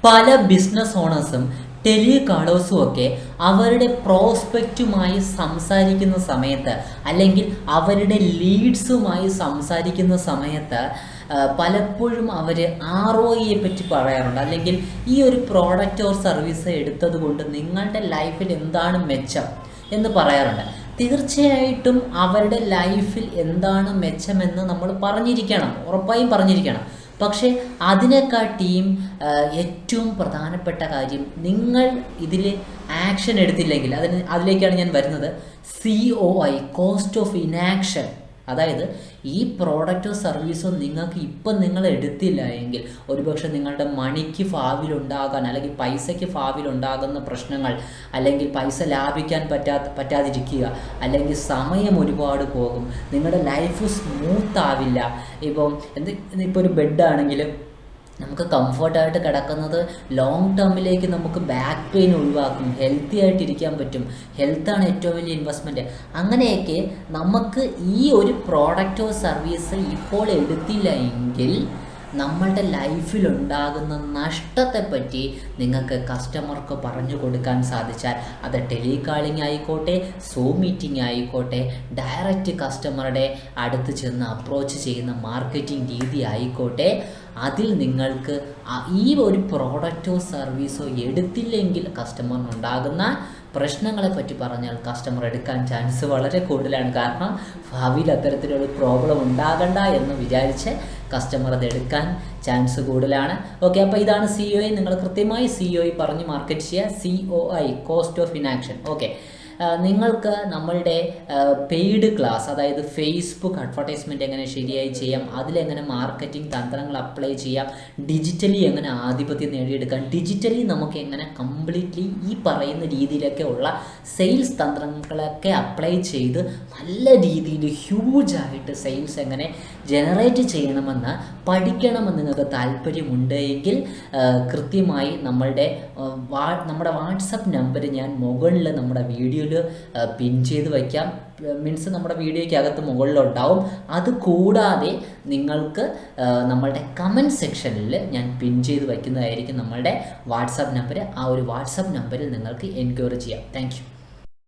പല ബിസിനസ് ഓണേഴ്സും ടെലികാളേഴ്സും ഒക്കെ അവരുടെ പ്രോസ്പെക്റ്റുമായി സംസാരിക്കുന്ന സമയത്ത് അല്ലെങ്കിൽ അവരുടെ ലീഡ്സുമായി സംസാരിക്കുന്ന സമയത്ത് പലപ്പോഴും അവർ ROIയെ പറ്റി പറയാറുണ്ട്. അല്ലെങ്കിൽ ഈ ഒരു പ്രോഡക്റ്റ് ഓർ സർവീസ് എടുത്തത് കൊണ്ട് നിങ്ങളുടെ ലൈഫിൽ എന്താണ് മെച്ചം എന്ന് പറയാറുണ്ട്. തീർച്ചയായിട്ടും അവരുടെ ലൈഫിൽ എന്താണ് മെച്ചമെന്ന് നമ്മൾ പറഞ്ഞിരിക്കണം, ഉറപ്പായും പറഞ്ഞിരിക്കണം. പക്ഷേ അതിനെക്കാട്ടിയും ഏറ്റവും പ്രധാനപ്പെട്ട കാര്യം, നിങ്ങൾ ഇതിൽ ആക്ഷൻ എടുത്തില്ലെങ്കിൽ അതിലേക്കാണ് ഞാൻ വരുന്നത്. COI, cost of inaction. അതായത് ഈ പ്രോഡക്റ്റോ സർവീസോ നിങ്ങൾക്ക് ഇപ്പം നിങ്ങൾ എടുത്തില്ല എങ്കിൽ ഒരുപക്ഷെ നിങ്ങളുടെ മണിക്ക് ഭാവിയിലുണ്ടാകാൻ അല്ലെങ്കിൽ പൈസയ്ക്ക് ഭാവിയിലുണ്ടാകുന്ന പ്രശ്നങ്ങൾ, അല്ലെങ്കിൽ പൈസ ലാഭിക്കാൻ പറ്റാതിരിക്കുക, അല്ലെങ്കിൽ സമയം ഒരുപാട് പോകും, നിങ്ങളുടെ ലൈഫ് സ്മൂത്ത് ആവില്ല. ഇപ്പോൾ ഒരു ബെഡാണെങ്കിൽ നമുക്ക് കംഫർട്ടായിട്ട് കിടക്കുന്നത് ലോങ് ടേമിലേക്ക് നമുക്ക് ബാക്ക് പെയിൻ ഒഴിവാക്കും, ഹെൽത്തി ആയിട്ടിരിക്കാൻ പറ്റും. ഹെൽത്താണ് ഏറ്റവും വലിയ ഇൻവെസ്റ്റ്മെൻറ്റ്. അങ്ങനെയൊക്കെ നമുക്ക് ഈ ഒരു പ്രോഡക്റ്റോ സർവീസ് ഇപ്പോൾ എടുത്തില്ല എങ്കിൽ നമ്മളുടെ ലൈഫിലുണ്ടാകുന്ന നഷ്ടത്തെപ്പറ്റി നിങ്ങൾക്ക് കസ്റ്റമർക്ക് പറഞ്ഞു കൊടുക്കാൻ സാധിച്ചാൽ, അത് ടെലികാളിംഗ് ആയിക്കോട്ടെ, സൂം മീറ്റിംഗ് ആയിക്കോട്ടെ, ഡയറക്റ്റ് കസ്റ്റമറുടെ അടുത്ത് ചെന്ന് അപ്രോച്ച് ചെയ്യുന്ന മാർക്കറ്റിംഗ് രീതി ആയിക്കോട്ടെ, അതിൽ നിങ്ങൾക്ക് ഈ ഒരു പ്രോഡക്റ്റോ സർവീസോ എടുത്തില്ലെങ്കിൽ കസ്റ്റമറിനുണ്ടാകുന്ന പ്രശ്നങ്ങളെ പറ്റി പറഞ്ഞാൽ കസ്റ്റമർ എടുക്കാൻ ചാൻസ് വളരെ കൂടുതലാണ്. കാരണം ഭാവിയിൽ അത്തരത്തിലൊരു പ്രോബ്ലം ഉണ്ടാകണ്ട എന്ന് വിചാരിച്ച് കസ്റ്റമർ അത് എടുക്കാൻ ചാൻസ് കൂടുതലാണ്. ഓക്കെ, അപ്പോൾ ഇതാണ് COI. നിങ്ങൾ കൃത്യമായി COI പറഞ്ഞ് മാർക്കറ്റ് ചെയ്യുക. COI, cost of inaction. Okay, നിങ്ങൾക്ക് നമ്മളുടെ പെയ്ഡ് ക്ലാസ്, അതായത് ഫേസ്ബുക്ക് അഡ്വർടൈസ്മെൻറ്റ് എങ്ങനെ ശരിയായി ചെയ്യാം, അതിലെങ്ങനെ മാർക്കറ്റിംഗ് തന്ത്രങ്ങൾ അപ്ലൈ ചെയ്യാം, ഡിജിറ്റലി എങ്ങനെ ആധിപത്യം നേടിയെടുക്കാം, ഡിജിറ്റലി നമുക്ക് എങ്ങനെ കംപ്ലീറ്റ്ലി ഈ പറയുന്ന രീതിയിലൊക്കെ ഉള്ള സെയിൽസ് തന്ത്രങ്ങളൊക്കെ അപ്ലൈ ചെയ്ത് നല്ല രീതിയിൽ ഹ്യൂജായിട്ട് സെയിൽസ് എങ്ങനെ ജനറേറ്റ് ചെയ്യണമെന്ന് പഠിക്കണമെന്ന് നിങ്ങൾക്ക് താല്പര്യമുണ്ട് എങ്കിൽ കൃത്യമായി നമ്മുടെ വാട്സപ്പ് നമ്പർ ഞാൻ മുകളിൽ നമ്മുടെ വീഡിയോയിൽ പിൻ ചെയ്ത് വയ്ക്കാം. മീൻസ് നമ്മുടെ വീഡിയോയ്ക്കകത്ത് മുകളിലുണ്ടാവും. അതുകൂടാതെ നിങ്ങൾക്ക് നമ്മളുടെ കമൻറ്റ് സെക്ഷനിൽ ഞാൻ പിൻ ചെയ്ത് വയ്ക്കുന്നതായിരിക്കും നമ്മളുടെ വാട്സപ്പ് നമ്പർ. ആ ഒരു വാട്സപ്പ് നമ്പറിൽ നിങ്ങൾക്ക് എൻക്വയറി ചെയ്യാം. Thank you.